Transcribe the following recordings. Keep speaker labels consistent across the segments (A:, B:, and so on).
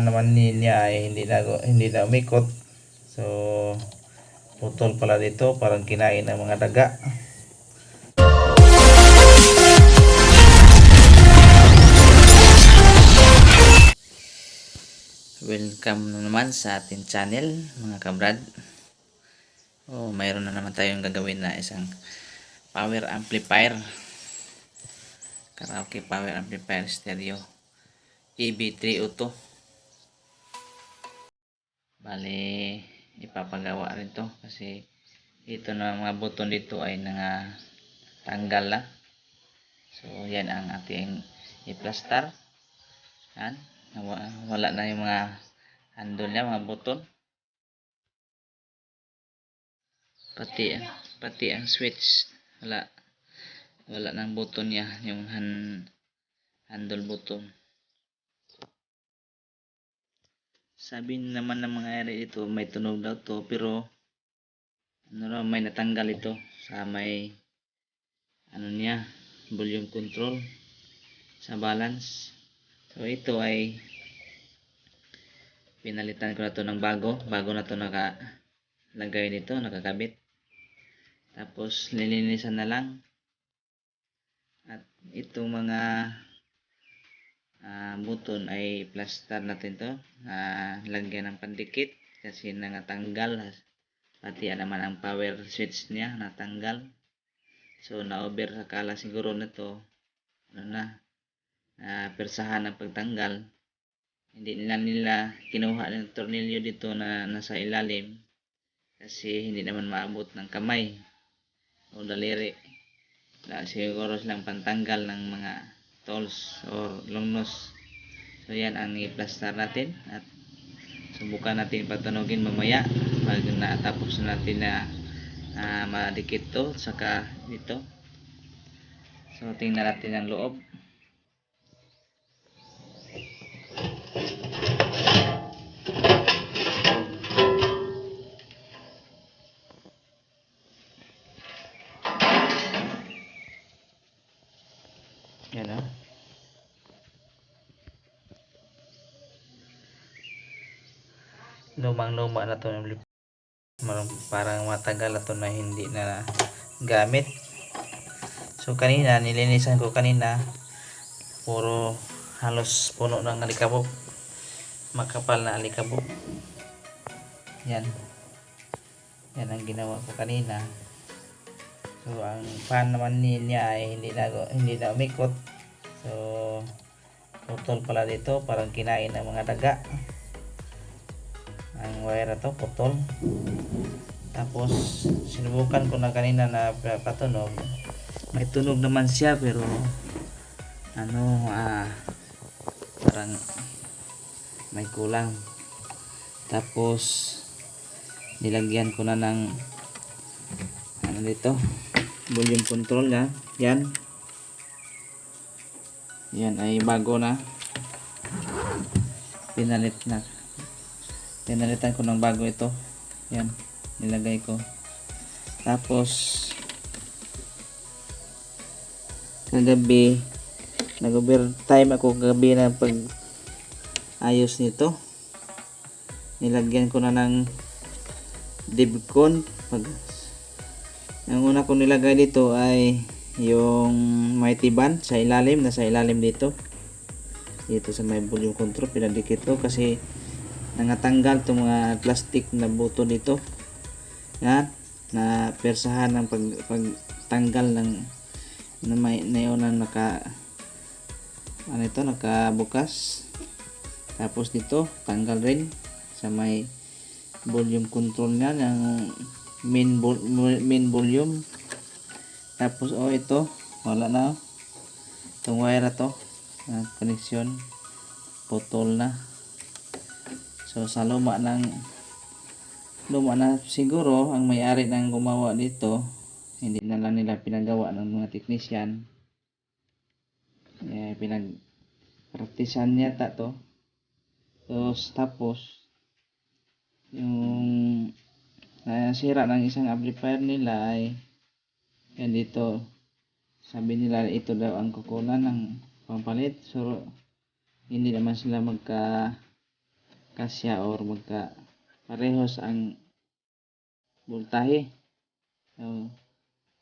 A: naman niya ay hindi na umikot. So putol pala dito, parang kinain ng mga daga. Welcome naman sa ating channel mga kabrad. Mayroon na naman tayong gagawin na isang power amplifier, karaoke power amplifier stereo EB302. Bale ipapagawa rin to kasi ito na mga button dito ay tanggal na. So yan ang ating i-plaster. Yan, wala na yung mga handle niya, mga button, pati ang switch wala nang button niya, yung handle button. Sabi naman ng mga ere ito may tunog daw to, pero may natanggal ito sa may niya, volume control sa balance. So ito ay pinalitan ko na to ng bago na to nakalagay nito, nakakabit. Tapos lilinisan na lang. At itong mga button ay plaster natin to, lagyan ng pandikit kasi natanggal. Pati naman ang power switch niya natanggal. So na-over sa kala siguro na to persahan ang pagtanggal. Hindi nila kinuha ng tornilyo dito na nasa ilalim kasi hindi naman maabot ng kamay o daliri. Siguro silang pantanggal ng mga tools or long nose. So yan ang i-plaster natin at subukan natin patunogin mamaya pag natapos natin na madikit to saka dito. So tingnan natin ang loob. Yan lumang-luma na to, parang matagal na to na hindi na gamit. So kanina nilinisan ko puro halos puno ng alikabok, makapal na alikabok. Yan ang ginawa ko kanina. So ang fan naman niya ay hindi na umikot. So putol pala dito, parang kinain ng mga daga. Ang wire na to putol. Tapos sinubukan ko na kanina na patunog, may tunog naman siya, pero parang may kulang. Tapos nilagyan ko na ng dito volume control niya. Yan ay bago na, pinalitan ko ng bago ito. Yan, nilagay ko. Tapos kagabi nag-overtime ako kagabi na pag ayos nito. Nilagyan ko na ng Devcon. Ang una ko nilagay dito ay yung mighty band sa ilalim, nasa ilalim dito sa may volume control. Pinadikit ko kasi nangatanggal itong mga plastic na buto dito. Yan, na persahan ng pagtanggal ng may neon na nakabukas. Tapos dito tanggal rin sa may volume control niya ng main volume. Tapos ito wala na, itong wire na to connection putol na. So sa luma na siguro ang may-ari nang gumawa dito, hindi na lang nila pinagawa ng mga technician. Pinag-practicean yata to. Tapos yung sira ng isang amplifier nila ay yan dito. Sabi nila ito daw ang kukunan ng pampalit. So hindi naman sila kasya or magka parehos ang voltahe. So,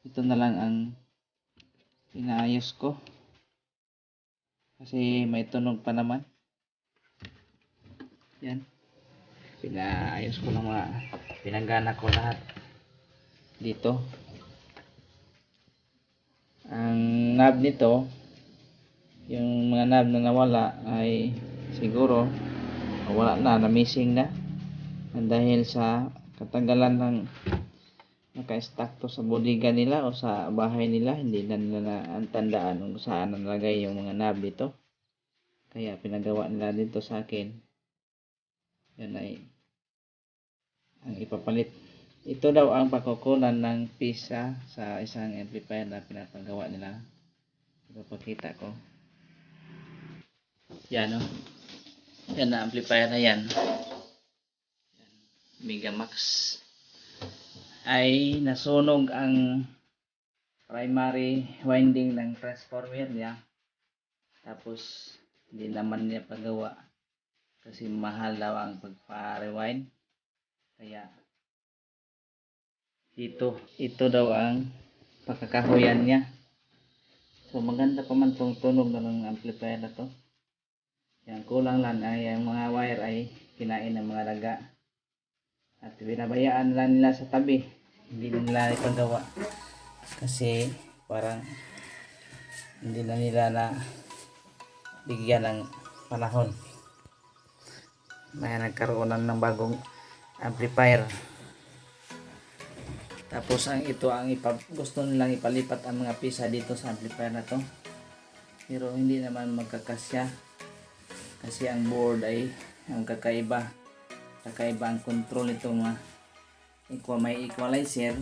A: ito na lang ang inaayos ko kasi may tunog pa naman. Yan, pinaayos ko lang, pinagana ko lahat dito. Ang knob nito, yung mga knob na nawala ay siguro wala na, missing na dahil sa katagalan ng naka-stack to sa bodega nila o sa bahay nila. Hindi na nila tandaan kung saan nalagay yung mga knob dito, kaya pinagawa nila dito sa akin. Yan ay ang ipapalit. Ito daw ang pakukunan ng pisa sa isang amplifier na pinapagawa nila. Ipapakita ko. Yan o. Yan na amplifier na yan. Megamax. Ay nasunog ang primary winding ng transformer niya. Tapos hindi naman niya pagawa kasi mahal daw ang pagpa-rewind. Kaya ito daw ang pagkakahuyan niya. So maganda pa man tong tunog ng amplifier na to. Yang kulang lang ay ang mga wire ay kinain ng mga daga at binabayaan lang nila sa tabi, hindi nila ipagawa kasi parang hindi na nila na bigyan ng panahon. May nagkaroon ng bagong amplifier. Tapos ito ang gusto nilang ipalipat ang mga pisa dito sa amplifier na to, pero hindi naman magkakasya kasi ang board ay ang kakaiba ang control nito. May equalizer,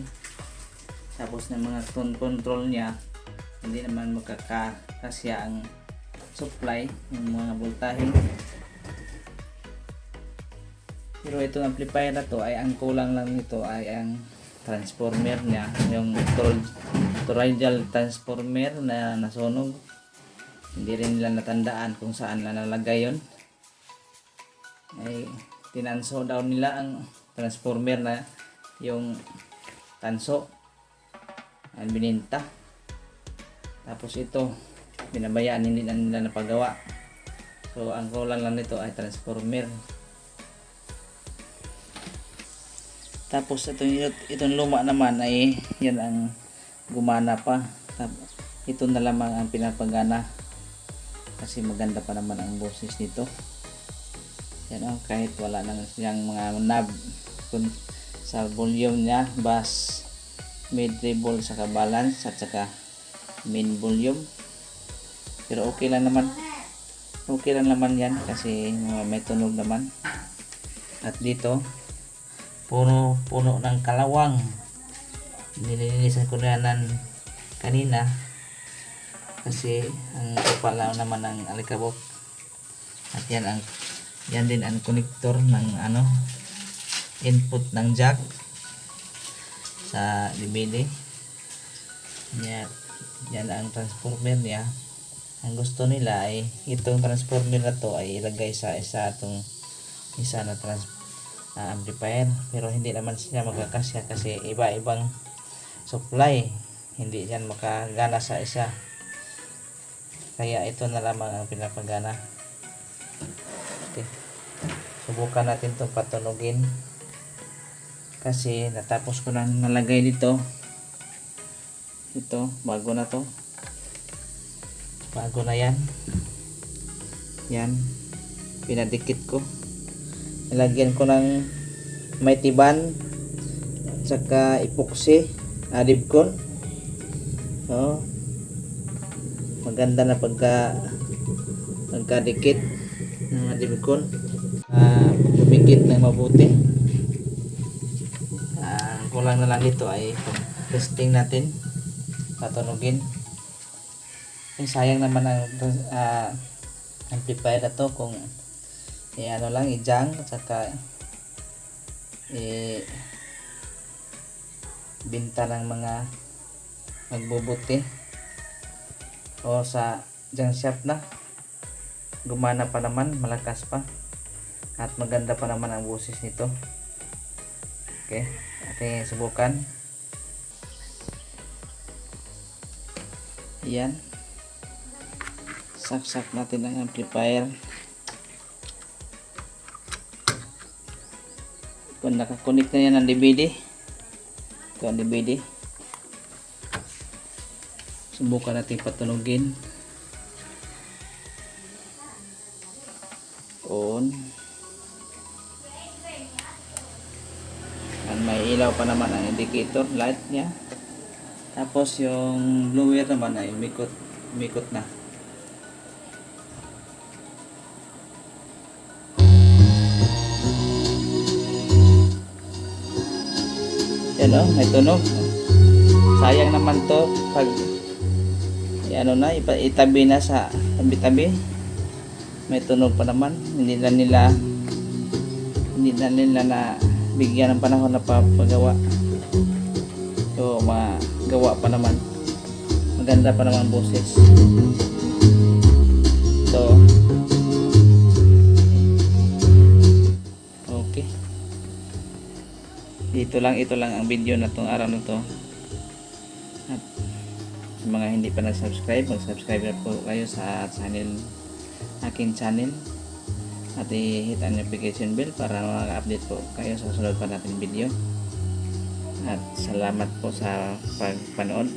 A: tapos ng mga control niya hindi naman magkakasya ang supply ng mga voltahe. Pero itong amplifier na to ay ang kulang lang nito ay ang transformer niya, yung toroidal transformer na nasunog. Hindi rin nila natandaan kung saan na nalagay yon. Ay tinanso daw nila ang transformer na yung tanso ang bininta. Tapos ito binabayaan, hindi na nila napagawa. So ang kulang lang nito ay transformer. Tapos itong luma naman ay yan ang gumana pa. Ito na lamang ang pinapagana kasi maganda pa naman ang boses nito. Yan o, kahit wala nang siyang mga knob sa volume niya, bass, mid, treble, saka balance at saka main volume. Pero okay lang naman yan kasi may tunog naman. At dito puno ng kalawang, nililinisan ko na yan kanina kasi ang kapala naman ng alikabok. At yan din ang connector ng input ng jack sa DVD. Yan ang transformer niya. Ang gusto nila ay itong transformer na to ay ilagay sa isa na amplifier, pero hindi naman siya magkakasya kasi iba-ibang supply, hindi yan makagana sa isa, kaya ito na lamang ang pinapagana. Okay. Subukan natin itong patunugin kasi natapos ko na nalagay dito. Ito bago na yan, pinadikit ko, nilagyan ko ng may tiban saka epoxy adibcon. So maganda na pagkadikit ng adibcon, dumikit na mabuti. Kulang na lang ito ay testing natin, patunugin. Sayang naman ang amplifier na to kung i-jang at saka binta ng mga magbubuti o sa junk shop na gumana pa naman, malakas pa. At maganda pa naman ang boses nito. Okay, ating subukan. Yan. Saksak natin ang amplifier. Kung nakakunik na yan ang DVD. Ito ang DVD. Subukan natin patunugin. On. At may ilaw pa naman ang indicator light niya. Tapos yung blower naman ay umikot na. Yan o, may tunog. Sayang naman to pag ano na, itabi na sa tabi-tabi. May tunog pa naman. Hindi na nila na bigyan ng panahon na papagawa. So magawa pa naman. Maganda pa naman boses. So okay. Ito lang ang video na tong araw na to. At sa mga hindi pa nag-subscribe, mag-subscribe na po kayo sa aking channel. At i-hit ang notification bell para mag-update po kayo sa sunod pa natin video. At salamat po sa pagpanood.